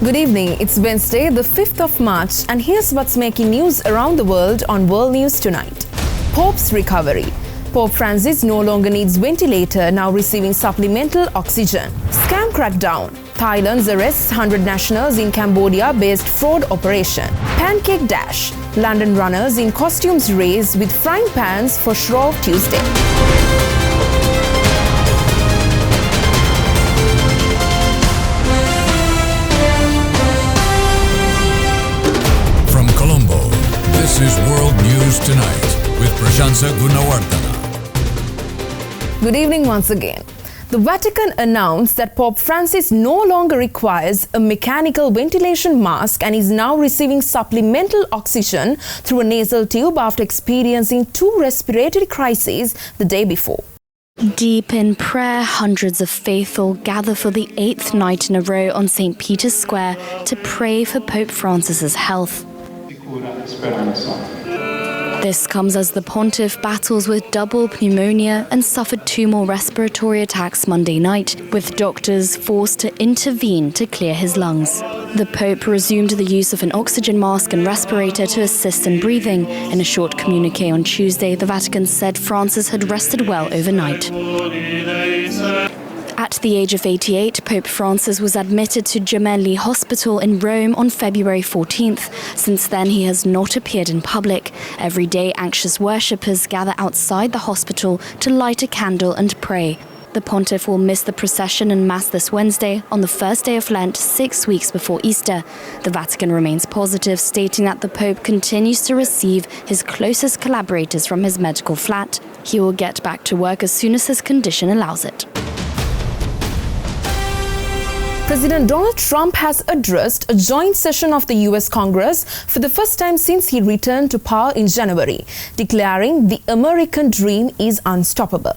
Good evening, it's Wednesday, the 5th of March, and here's what's making news around the world on World News Tonight. Pope's recovery. Pope Francis no longer needs ventilator, now receiving supplemental oxygen. Scam crackdown. Thailand arrests 100 nationals in Cambodia-based fraud operation. Pancake dash. London runners in costumes race with frying pans for Shrove Tuesday. This is World News Tonight with Prashansa Gunawardana. Good evening once again. The Vatican announced that Pope Francis no longer requires a mechanical ventilation mask and is now receiving supplemental oxygen through a nasal tube after experiencing 2 respiratory crises the day before. Deep in prayer, hundreds of faithful gather for the 8th night in a row on St. Peter's Square to pray for Pope Francis's health. This comes as the pontiff battles with double pneumonia and suffered 2 more respiratory attacks Monday night, with doctors forced to intervene to clear his lungs. The Pope resumed the use of an oxygen mask and respirator to assist in breathing. In a short communiqué on Tuesday, the Vatican said Francis had rested well overnight. At the age of 88, Pope Francis was admitted to Gemelli Hospital in Rome on February 14th. Since then, he has not appeared in public. Every day, anxious worshippers gather outside the hospital to light a candle and pray. The pontiff will miss the procession and Mass this Wednesday, on the first day of Lent, 6 weeks before Easter. The Vatican remains positive, stating that the Pope continues to receive his closest collaborators from his medical flat. He will get back to work as soon as his condition allows it. President Donald Trump has addressed a joint session of the US Congress for the first time since he returned to power in January, declaring the American dream is unstoppable.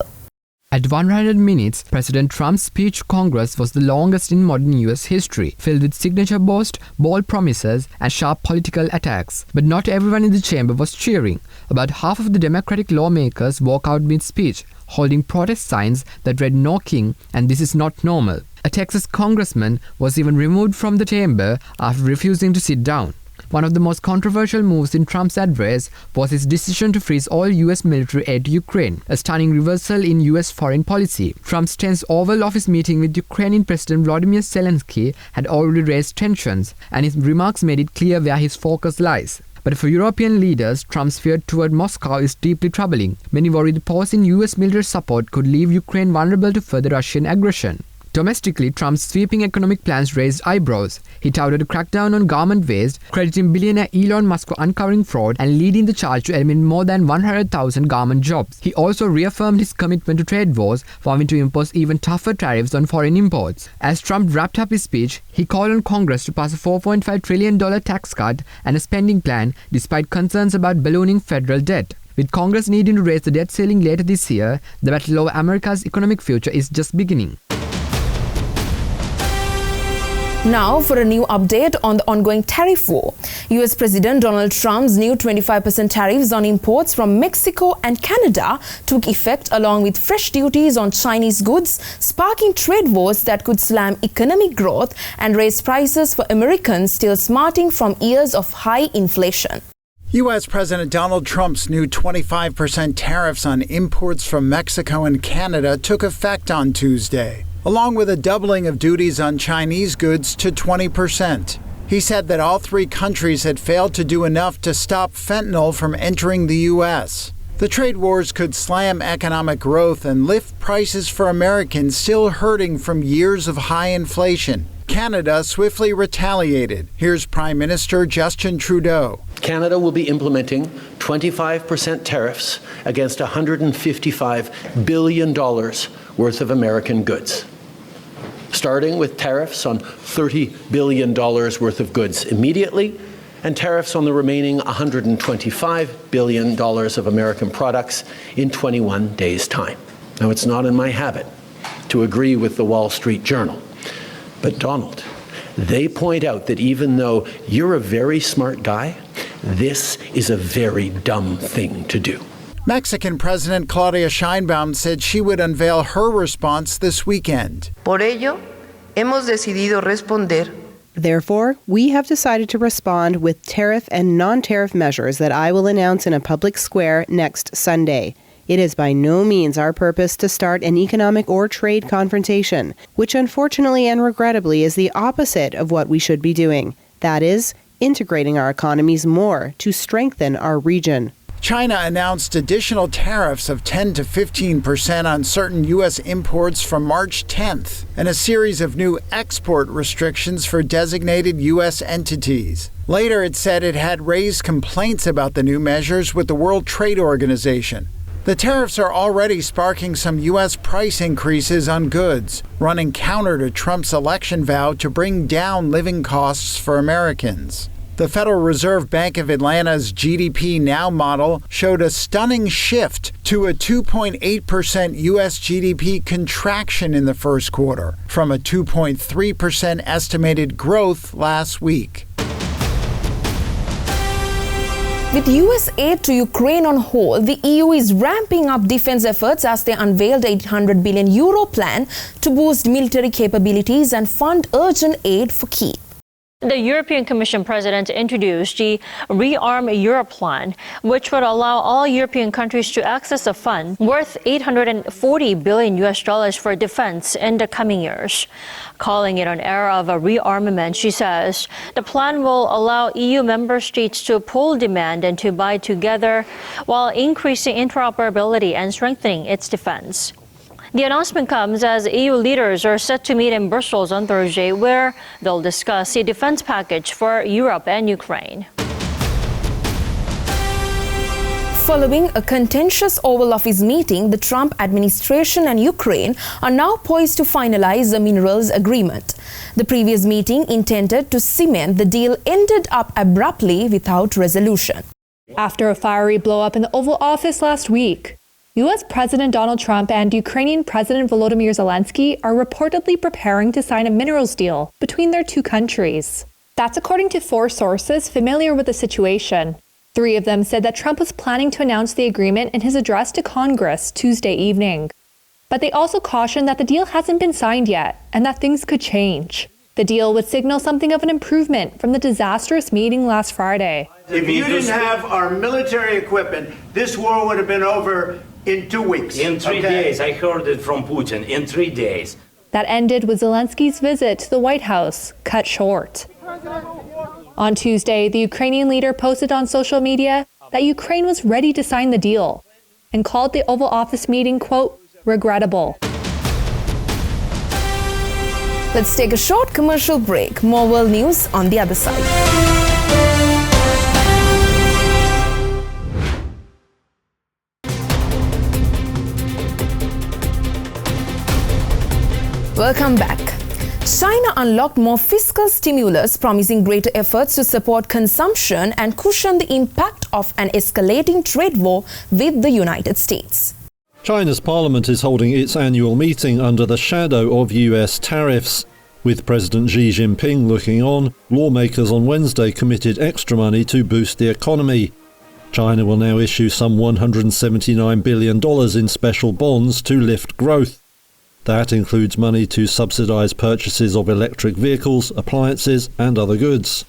At 100 minutes, President Trump's speech to Congress was the longest in modern US history, filled with signature boasts, bold promises, and sharp political attacks. But not everyone in the chamber was cheering. About half of the Democratic lawmakers walked out mid-speech, holding protest signs that read "No King" and "This is not normal." A Texas congressman was even removed from the chamber after refusing to sit down. One of the most controversial moves in Trump's address was his decision to freeze all US military aid to Ukraine, a stunning reversal in US foreign policy. Trump's tense Oval Office meeting with Ukrainian President Volodymyr Zelensky had already raised tensions, and his remarks made it clear where his focus lies. But for European leaders, Trump's fear toward Moscow is deeply troubling. Many worry the pause in US military support could leave Ukraine vulnerable to further Russian aggression. Domestically, Trump's sweeping economic plans raised eyebrows. He touted a crackdown on garment waste, crediting billionaire Elon Musk for uncovering fraud and leading the charge to eliminate more than 100,000 garment jobs. He also reaffirmed his commitment to trade wars, vowing to impose even tougher tariffs on foreign imports. As Trump wrapped up his speech, he called on Congress to pass a $4.5 trillion tax cut and a spending plan, despite concerns about ballooning federal debt. With Congress needing to raise the debt ceiling later this year, the battle over America's economic future is just beginning. Now for a new update on the ongoing tariff war. US President Donald Trump's new 25% tariffs on imports from Mexico and Canada took effect along with fresh duties on Chinese goods, sparking trade wars that could slam economic growth and raise prices for Americans still smarting from years of high inflation. U.S. President Donald Trump's new 25% tariffs on imports from Mexico and Canada took effect on Tuesday, along with a doubling of duties on Chinese goods to 20%. He said that all 3 countries had failed to do enough to stop fentanyl from entering the U.S. The trade wars could slam economic growth and lift prices for Americans still hurting from years of high inflation. Canada swiftly retaliated. Here's Prime Minister Justin Trudeau. Canada will be implementing 25% tariffs against $155 billion worth of American goods, starting with tariffs on $30 billion worth of goods immediately, and tariffs on the remaining $125 billion of American products in 21 days' time. Now, it's not in my habit to agree with the Wall Street Journal, but Donald, they point out that even though you're a very smart guy, this is a very dumb thing to do. Mexican President Claudia Sheinbaum said she would unveil her response this weekend. Por ello, hemos decidido responder Therefore, we have decided to respond with tariff and non-tariff measures that I will announce in a public square next Sunday. It is by no means our purpose to start an economic or trade confrontation, which unfortunately and regrettably is the opposite of what we should be doing. That is, integrating our economies more to strengthen our region. China announced additional tariffs of 10 to 15% on certain U.S. imports from March 10th, and a series of new export restrictions for designated U.S. entities. Later, it said it had raised complaints about the new measures with the World Trade Organization. The tariffs are already sparking some U.S. price increases on goods, running counter to Trump's election vow to bring down living costs for Americans. The Federal Reserve Bank of Atlanta's GDP Now model showed a stunning shift to a 2.8% U.S. GDP contraction in the first quarter, from a 2.3% estimated growth last week. With US aid to Ukraine on hold, the EU is ramping up defense efforts as they unveiled a €800 billion plan to boost military capabilities and fund urgent aid for Kyiv. The European Commission President introduced the Rearm Europe plan, which would allow all European countries to access a fund worth $840 billion for defense in the coming years. Calling it an era of a rearmament, she says the plan will allow EU member states to pool demand and to buy together while increasing interoperability and strengthening its defense. The announcement comes as EU leaders are set to meet in Brussels on Thursday, where they'll discuss a defense package for Europe and Ukraine. Following a contentious Oval Office meeting, the Trump administration and Ukraine are now poised to finalize the minerals agreement. The previous meeting, intended to cement the deal, ended up abruptly without resolution. After a fiery blow-up in the Oval Office last week, U.S. President Donald Trump and Ukrainian President Volodymyr Zelensky are reportedly preparing to sign a minerals deal between their two countries. That's according to 4 sources familiar with the situation. 3 of them said that Trump was planning to announce the agreement in his address to Congress Tuesday evening. But they also cautioned that the deal hasn't been signed yet and that things could change. The deal would signal something of an improvement from the disastrous meeting last Friday. If you didn't have our military equipment, this war would have been over in 2 weeks. In 3 days. I heard it from Putin. In 3 days. That ended with Zelensky's visit to the White House cut short. On Tuesday, the Ukrainian leader posted on social media that Ukraine was ready to sign the deal and called the Oval Office meeting, quote, regrettable. Let's take a short commercial break. More world news on the other side. Welcome back. China unlocked more fiscal stimulus, promising greater efforts to support consumption and cushion the impact of an escalating trade war with the United States. China's parliament is holding its annual meeting under the shadow of US tariffs. With President Xi Jinping looking on, lawmakers on Wednesday committed extra money to boost the economy. China will now issue some $179 billion in special bonds to lift growth. That includes money to subsidize purchases of electric vehicles, appliances and other goods.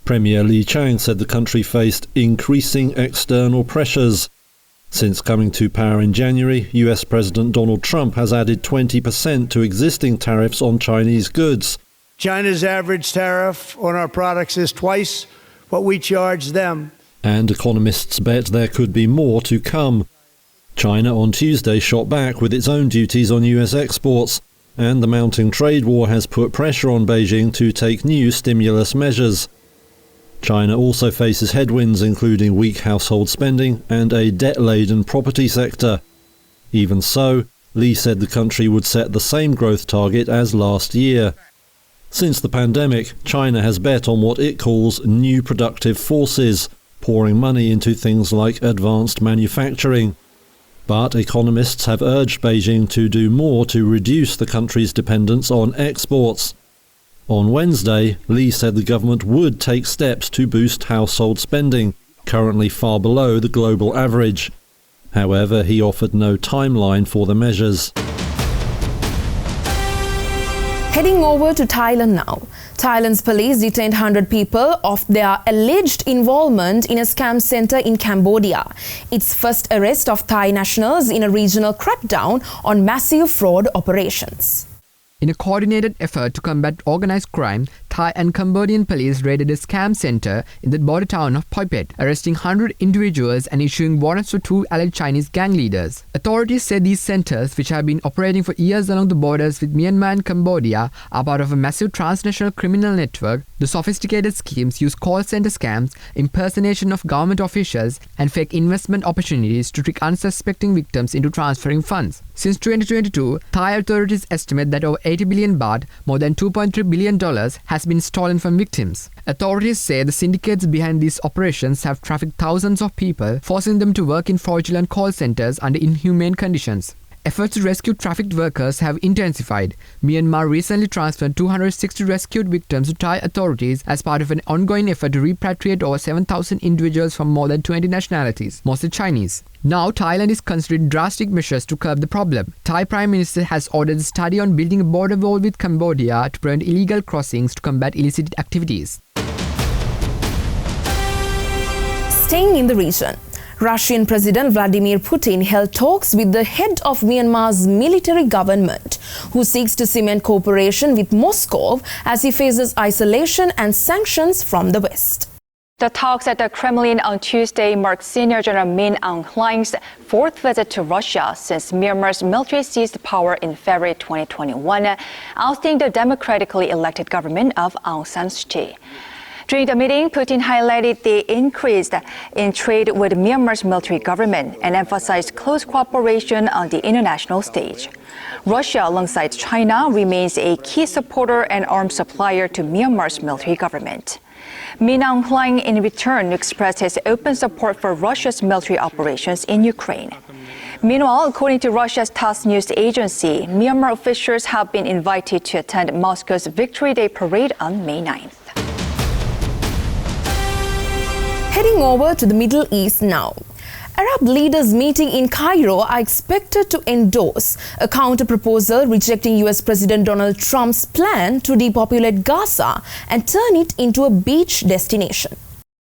Premier Li Qiang said the country faced increasing external pressures. Since coming to power in January, US President Donald Trump has added 20% to existing tariffs on Chinese goods. China's average tariff on our products is twice what we charge them. And economists bet there could be more to come. China on Tuesday shot back with its own duties on US exports, and the mounting trade war has put pressure on Beijing to take new stimulus measures. China also faces headwinds including weak household spending and a debt-laden property sector. Even so, Li said the country would set the same growth target as last year. Since the pandemic, China has bet on what it calls new productive forces, pouring money into things like advanced manufacturing. But economists have urged Beijing to do more to reduce the country's dependence on exports. On Wednesday, Li said the government would take steps to boost household spending, currently far below the global average. However, he offered no timeline for the measures. Heading over to Thailand now. Thailand's police detained 100 people of their alleged involvement in a scam center in Cambodia. Its first arrest of Thai nationals in a regional crackdown on massive fraud operations. In a coordinated effort to combat organized crime, Thai and Cambodian police raided a scam center in the border town of Phoi Phet, arresting 100 individuals and issuing warrants for 2 alleged Chinese gang leaders. Authorities say these centers, which have been operating for years along the borders with Myanmar and Cambodia, are part of a massive transnational criminal network. The sophisticated schemes use call center scams, impersonation of government officials, and fake investment opportunities to trick unsuspecting victims into transferring funds. Since 2022, Thai authorities estimate that over 80 billion baht, more than $2.3 billion, has been stolen from victims. Authorities say the syndicates behind these operations have trafficked thousands of people, forcing them to work in fraudulent call centers under inhumane conditions. Efforts to rescue trafficked workers have intensified. Myanmar recently transferred 260 rescued victims to Thai authorities as part of an ongoing effort to repatriate over 7,000 individuals from more than 20 nationalities, mostly Chinese. Now, Thailand is considering drastic measures to curb the problem. Thai Prime Minister has ordered a study on building a border wall with Cambodia to prevent illegal crossings to combat illicit activities. Staying in the region, Russian President Vladimir Putin held talks with the head of Myanmar's military government, who seeks to cement cooperation with Moscow as he faces isolation and sanctions from the West. The talks at the Kremlin on Tuesday marked Senior General Min Aung Hlaing's 4th visit to Russia since Myanmar's military seized power in February 2021, ousting the democratically elected government of Aung San Suu Kyi. During the meeting, Putin highlighted the increase in trade with Myanmar's military government and emphasized close cooperation on the international stage. Russia, alongside China, remains a key supporter and arms supplier to Myanmar's military government. Min Aung Hlaing, in return, expressed his open support for Russia's military operations in Ukraine. Meanwhile, according to Russia's TASS news agency, Myanmar officials have been invited to attend Moscow's Victory Day parade on May 9th. Heading over to the Middle East now. Arab leaders meeting in Cairo are expected to endorse a counter-proposal rejecting US President Donald Trump's plan to depopulate Gaza and turn it into a beach destination.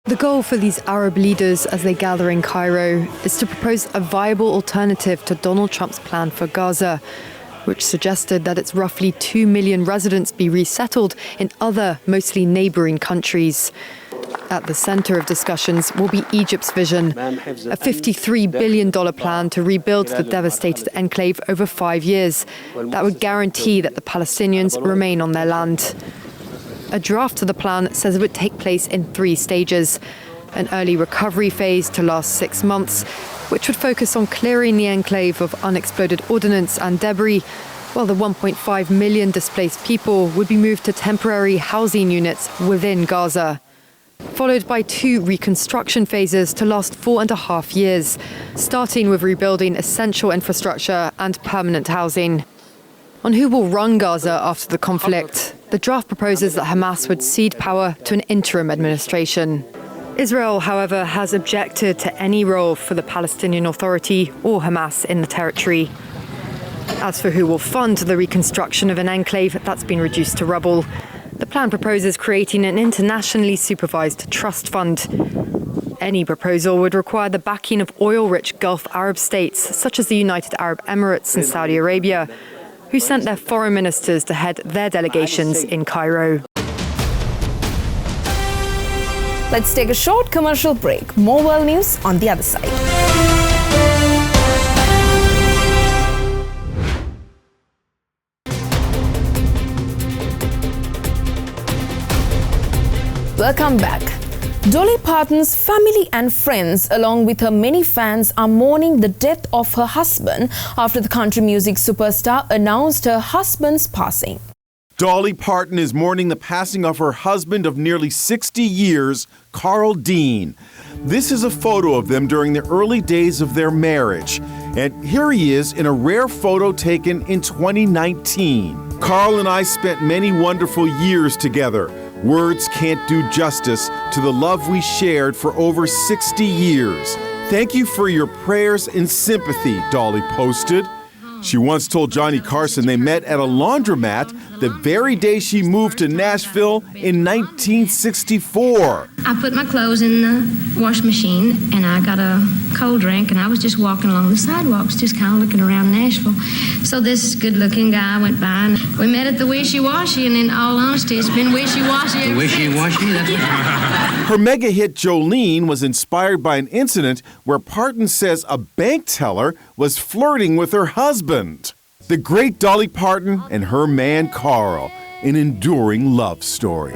The goal for these Arab leaders as they gather in Cairo is to propose a viable alternative to Donald Trump's plan for Gaza, which suggested that its roughly 2 million residents be resettled in other, mostly neighboring countries. At the center of discussions will be Egypt's vision, a $53 billion plan to rebuild the devastated enclave over 5 years that would guarantee that the Palestinians remain on their land. A draft of the plan says it would take place in 3 stages. An early recovery phase to last 6 months, which would focus on clearing the enclave of unexploded ordnance and debris, while the 1.5 million displaced people would be moved to temporary housing units within Gaza. Followed by 2 reconstruction phases to last 4.5 years, starting with rebuilding essential infrastructure and permanent housing. On who will run Gaza after the conflict, the draft proposes that Hamas would cede power to an interim administration. Israel, however, has objected to any role for the Palestinian Authority or Hamas in the territory. As for who will fund the reconstruction of an enclave that's been reduced to rubble, the plan proposes creating an internationally supervised trust fund. Any proposal would require the backing of oil-rich Gulf Arab states, such as the United Arab Emirates and Saudi Arabia, who sent their foreign ministers to head their delegations in Cairo. Let's take a short commercial break. More world news on the other side. Welcome back. Dolly Parton's family and friends, along with her many fans, are mourning the death of her husband after the country music superstar announced her husband's passing. Dolly Parton is mourning the passing of her husband of nearly 60 years, Carl Dean. This is a photo of them during the early days of their marriage. And here he is in a rare photo taken in 2019. Carl and I spent many wonderful years together. Words can't do justice to the love we shared for over 60 years. Thank you for your prayers and sympathy, Dolly posted. She once told Johnny Carson they met at a laundromat the very day she moved to Nashville in 1964. I put my clothes in the wash machine and I got a cold drink and I was just walking along the sidewalks, just kind of looking around Nashville. So this good-looking guy went by and we met at the Wishy-Washy, and in all honesty, it's been wishy-washy ever Wishy-washy? Her mega hit Jolene was inspired by an incident where Parton says a bank teller was flirting with her husband. The great Dolly Parton and her man Carl, an enduring love story.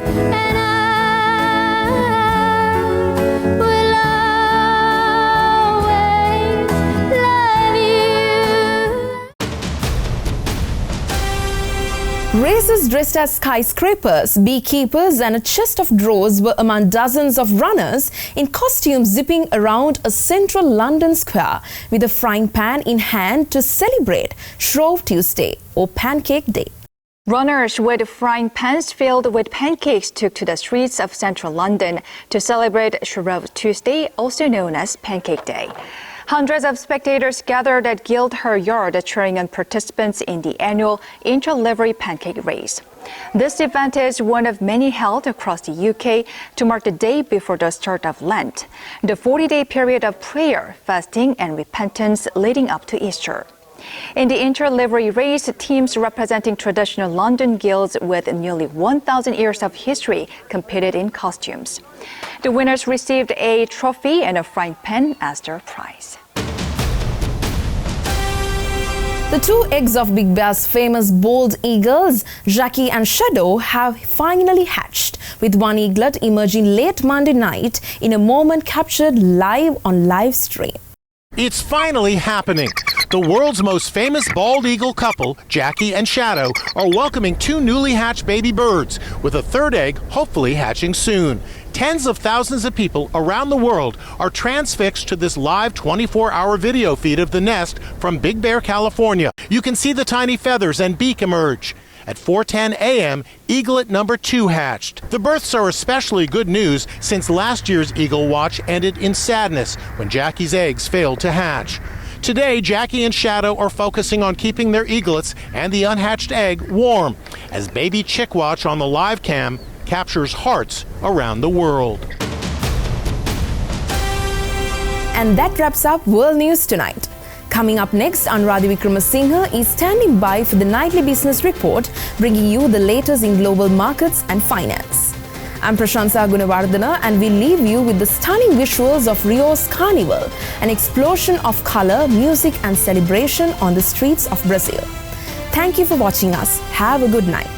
Races dressed as skyscrapers, beekeepers and a chest of drawers were among dozens of runners in costumes zipping around a central London square with a frying pan in hand to celebrate Shrove Tuesday or Pancake Day. Runners with frying pans filled with pancakes took to the streets of central London to celebrate Shrove Tuesday, also known as Pancake Day. Hundreds of spectators gathered at Guildhall Yard cheering on participants in the annual intra-livery pancake race. This event is one of many held across the UK to mark the day before the start of Lent, the 40-day period of prayer, fasting and repentance leading up to Easter. In the inter-livery race, teams representing traditional London guilds with nearly 1,000 years of history competed in costumes. The winners received a trophy and a frying pan as their prize. The two eggs of Big Bear's famous bald eagles, Jackie and Shadow, have finally hatched, with one eaglet emerging late Monday night in a moment captured live on live stream. It's finally happening. The world's most famous bald eagle couple, Jackie and Shadow, are welcoming two newly hatched baby birds, with a third egg hopefully hatching soon. Tens of thousands of people around the world are transfixed to this live 24-hour video feed of the nest from Big Bear, California. You can see the tiny feathers and beak emerge. At 4:10 a.m., eaglet number 2 hatched. The births are especially good news since last year's Eagle Watch ended in sadness when Jackie's eggs failed to hatch. Today, Jackie and Shadow are focusing on keeping their eaglets and the unhatched egg warm, as baby Chick Watch on the live cam captures hearts around the world. And that wraps up World News Tonight. Coming up next, Anuradhi Vikramasinghe is standing by for the nightly business report, bringing you the latest in global markets and finance. I'm Prashansa Gunawardana, and we leave you with the stunning visuals of Rio's Carnival, an explosion of color, music and celebration on the streets of Brazil. Thank you for watching us. Have a good night.